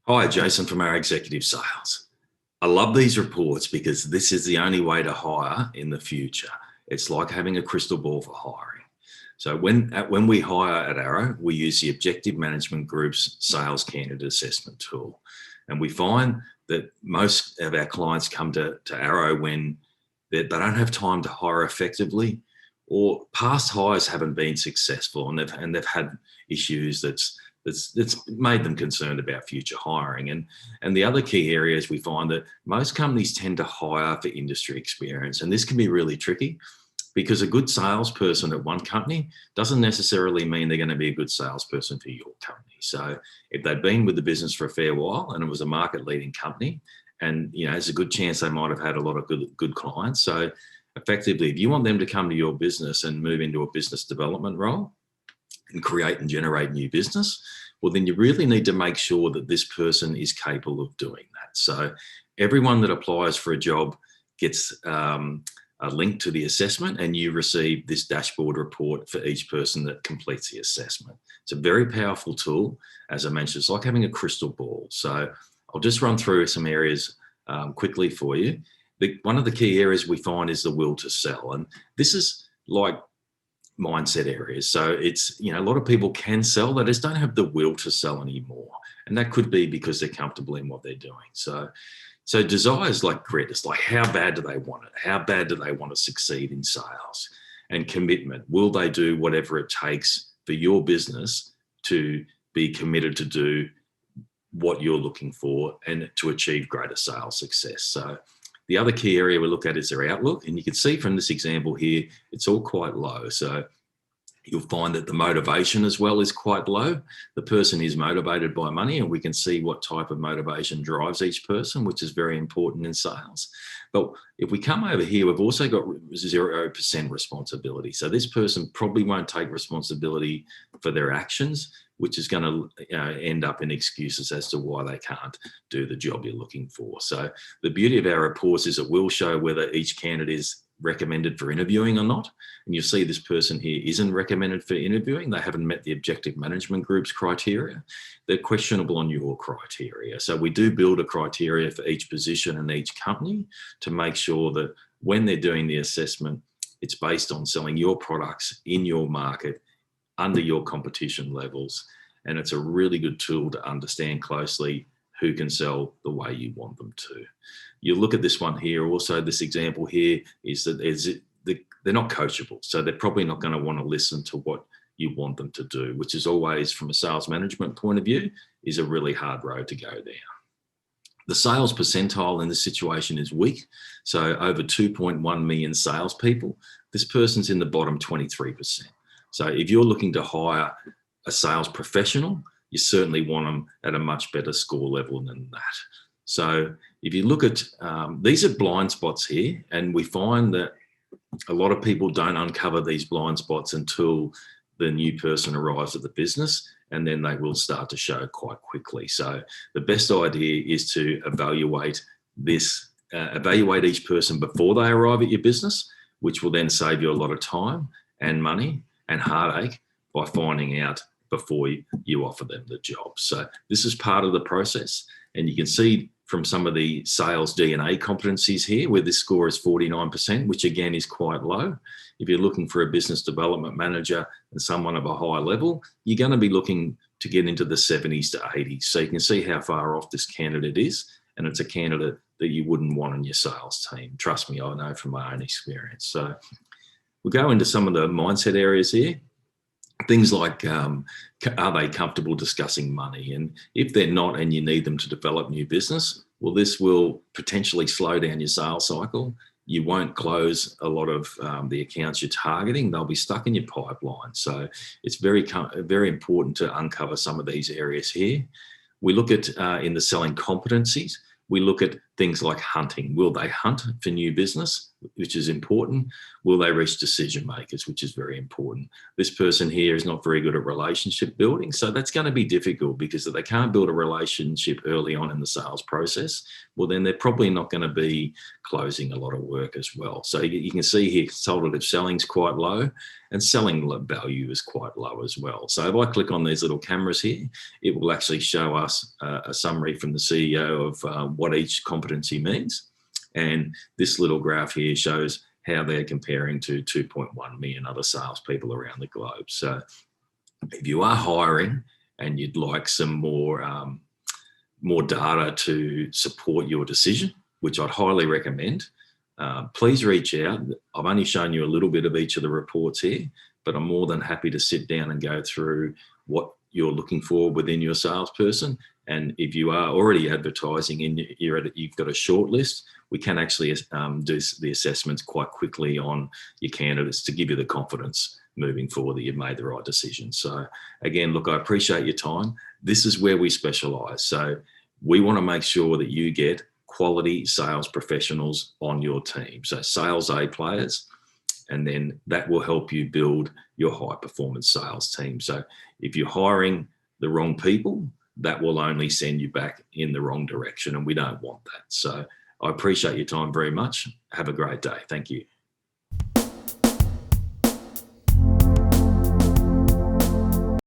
Hi, Jason from our executive sales. I love these reports because this is the only way to hire in the future. It's like having a crystal ball for hiring. So when we hire at Arrow, we use the Objective Management Group's sales candidate assessment tool. And we find that most of our clients come to Arrow when they don't have time to hire effectively, or past hires haven't been successful and they've had issues that's made them concerned about future hiring. And the other key areas we find that most companies tend to hire for industry experience, and this can be really tricky because a good salesperson at one company doesn't necessarily mean they're going to be a good salesperson for your company. So if they've been with the business for a fair while and it was a market leading company, and there's a good chance they might have had a lot of good clients. So effectively, if you want them to come to your business and move into a business development role and create and generate new business, well, then you really need to make sure that this person is capable of doing that. So everyone that applies for a job gets a link to the assessment, and you receive this dashboard report for each person that completes the assessment. It's a very powerful tool. As I mentioned, it's like having a crystal ball. So I'll just run through some areas quickly for you. One of the key areas we find is the will to sell. And this is like mindset areas. So it's, a lot of people can sell, they just don't have the will to sell anymore. And that could be because they're comfortable in what they're doing. So desire is like grit. It's like, how bad do they want it? How bad do they want to succeed in sales? And commitment. Will they do whatever it takes for your business to be committed to do what you're looking for and to achieve greater sales success? So the other key area we look at is their outlook. And you can see from this example here, it's all quite low. So you'll find that the motivation as well is quite low. The person is motivated by money, and we can see what type of motivation drives each person, which is very important in sales. But if we come over here, we've also got 0% responsibility. So this person probably won't take responsibility for their actions, which is going to end up in excuses as to why they can't do the job you're looking for. So the beauty of our reports is it will show whether each candidate is recommended for interviewing or not. And you'll see this person here isn't recommended for interviewing. They haven't met the Objective Management Group's criteria. They're questionable on your criteria. So we do build a criteria for each position and each company to make sure that when they're doing the assessment, it's based on selling your products in your market under your competition levels. And it's a really good tool to understand closely who can sell the way you want them to. You look at this one here, also this example here is that they're not coachable. So they're probably not going to want to listen to what you want them to do, which is always, from a sales management point of view, is a really hard road to go down. The sales percentile in this situation is weak. So over 2.1 million salespeople, this person's in the bottom 23%. So if you're looking to hire a sales professional, you certainly want them at a much better score level than that. So if you look at, these are blind spots here, and we find that a lot of people don't uncover these blind spots until the new person arrives at the business, and then they will start to show quite quickly. So the best idea is to evaluate each person before they arrive at your business, which will then save you a lot of time and money and heartache by finding out before you offer them the job. So this is part of the process. And you can see from some of the sales DNA competencies here where this score is 49%, which again is quite low. If you're looking for a business development manager and someone of a high level, you're going to be looking to get into the 70s to 80s. So you can see how far off this candidate is. And it's a candidate that you wouldn't want on your sales team. Trust me, I know from my own experience. So we'll go into some of the mindset areas here. Things like, are they comfortable discussing money? And if they're not and you need them to develop new business, well, this will potentially slow down your sales cycle. You won't close a lot of the accounts you're targeting. They'll be stuck in your pipeline. So it's very important to uncover some of these areas here. We look at, in the selling competencies, we look at things like hunting. Will they hunt for new business? which is important? Will they reach decision makers, which is very important? This person here is not very good at relationship building. So that's going to be difficult, because if they can't build a relationship early on in the sales process, well, then they're probably not going to be closing a lot of work as well. So you can see here, consultative selling is quite low, and selling value is quite low as well. So if I click on these little cameras here, it will actually show us a summary from the CEO of what each competency means. And this little graph here shows how they're comparing to 2.1 million other salespeople around the globe. So if you are hiring and you'd like some more data to support your decision, which I'd highly recommend, please reach out. I've only shown you a little bit of each of the reports here, but I'm more than happy to sit down and go through what you're looking for within your salesperson. And if you are already advertising and you've got a short list, we can actually do the assessments quite quickly on your candidates to give you the confidence moving forward that you've made the right decision. So again, look, I appreciate your time. This is where we specialize. So we want to make sure that you get quality sales professionals on your team. So sales A players, and then that will help you build your high performance sales team. So if you're hiring the wrong people, that will only send you back in the wrong direction, and we don't want that. So I appreciate your time very much. Have a great day. Thank you.